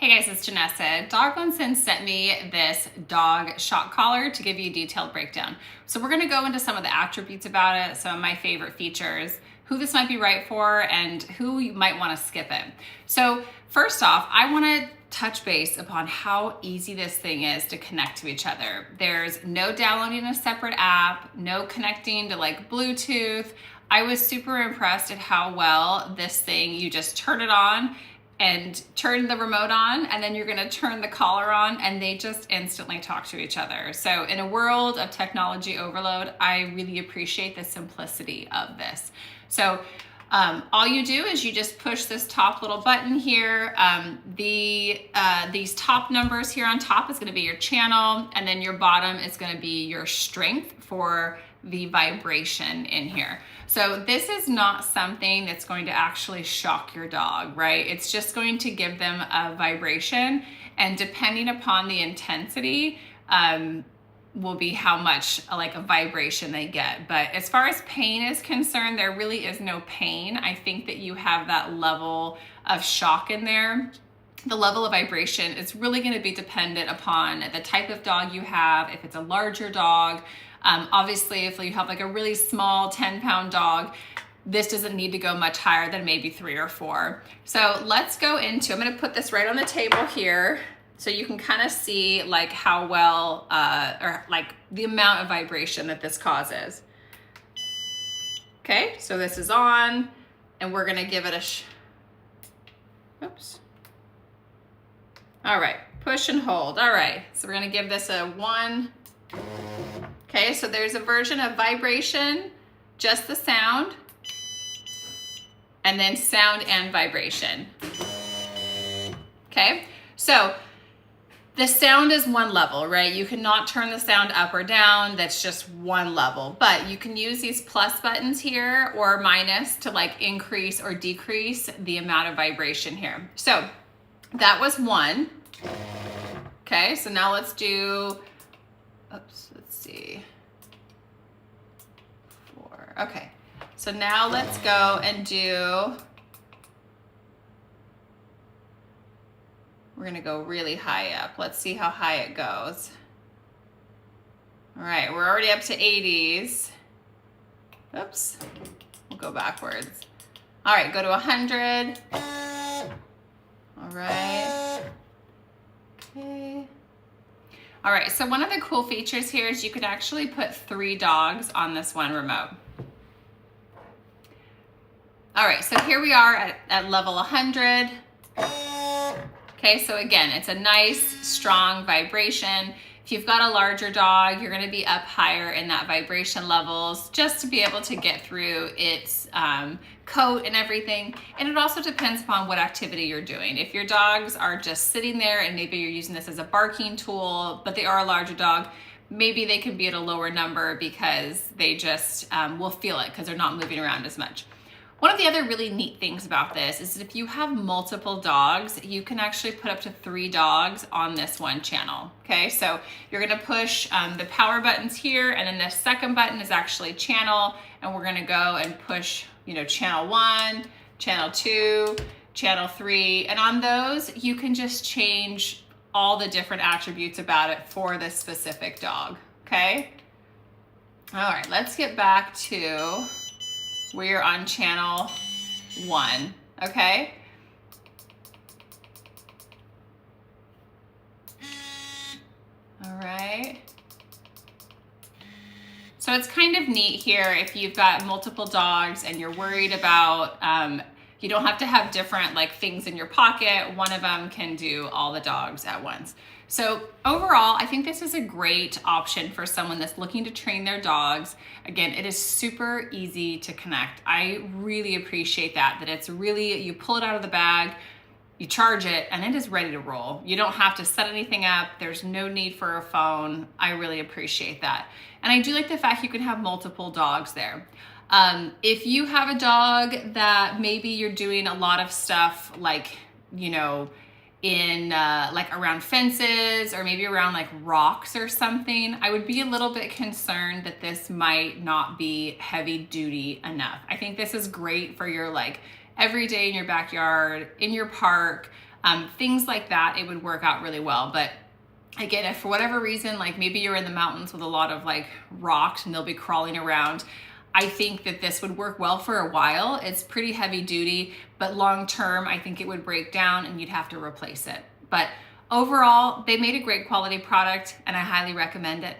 Hey guys, it's Janessa. Dog One Sense sent me this dog shock collar to give you a detailed breakdown. So we're gonna go into some of the attributes about it, some of my favorite features, who this might be right for, and who you might wanna skip it. So first off, I wanna touch base upon how easy this thing is to connect to each other. There's no downloading a separate app, no connecting to like Bluetooth. I was super impressed at how well this thing, you just turn it on and turn the remote on, and then you're gonna turn the collar on, and they just instantly talk to each other. So in a world of technology overload, I really appreciate the simplicity of this. So all you do is you just push this top little button here. These top numbers here on top is gonna be your channel, and then your bottom is gonna be your strength for the vibration in here. So this is not something that's going to actually shock your dog, right? It's just going to give them a vibration, and depending upon the intensity, will be how much like a vibration they get. But as far as pain is concerned, there really is no pain. I think that you have that level of shock in there. The level of vibration is really going to be dependent upon the type of dog you have. If it's a larger dog, obviously if you have like a really small 10-pound dog, this doesn't need to go much higher than maybe 3 or 4. So let's go into, I'm going to put this right on the table here so you can kind of see like how well, or like the amount of vibration that this causes. Okay, so this is on, and we're going to give it a, oops. All right, push and hold. All right, so we're gonna give this a 1. Okay, so there's a version of vibration, just the sound, and then sound and vibration. Okay, so the sound is one level, right? You cannot turn the sound up or down, that's just one level. But you can use these plus buttons here or minus to like increase or decrease the amount of vibration here. So that was 1. Okay, so now let's do, oops, let's see, 4. Okay, so now let's go and do, we're gonna go really high up. Let's see how high it goes. All right, we're already up to 80s. Oops, we'll go backwards. All right, go to 100. All right. Okay. All right, so one of the cool features here is you could actually put 3 dogs on this one remote. All right, so here we are at level 100. Okay, so again, it's a nice, strong vibration. If you've got a larger dog, you're gonna be up higher in that vibration levels just to be able to get through its coat and everything. And it also depends upon what activity you're doing. If your dogs are just sitting there and maybe you're using this as a barking tool, but they are a larger dog, maybe they can be at a lower number because they just will feel it because they're not moving around as much. One of the other really neat things about this is that if you have multiple dogs, you can actually put up to 3 dogs on this one channel. Okay, so you're gonna push the power buttons here, and then the second button is actually channel, and we're gonna go and push, you know, channel 1, channel 2, channel 3, and on those, you can just change all the different attributes about it for this specific dog, okay? All right, let's get back to, we're on channel 1, okay? All right. So it's kind of neat here if you've got multiple dogs and you're worried about, you don't have to have different like things in your pocket. One of them can do all the dogs at once. So overall, I think this is a great option for someone that's looking to train their dogs. Again, it is super easy to connect. I really appreciate that it's really, you pull it out of the bag, you charge it, and it is ready to roll. You don't have to set anything up. There's no need for a phone. I really appreciate that. And I do like the fact you can have multiple dogs there. If you have a dog that maybe you're doing a lot of stuff like, you know, in like around fences or maybe around like rocks or something, I would be a little bit concerned that this might not be heavy duty enough. I think this is great for your like every day in your backyard, in your park, things like that, it would work out really well. But again, if for whatever reason, like maybe you're in the mountains with a lot of like rocks and they'll be crawling around, I think that this would work well for a while. It's pretty heavy duty, but long term, I think it would break down and you'd have to replace it. But overall, they made a great quality product and I highly recommend it.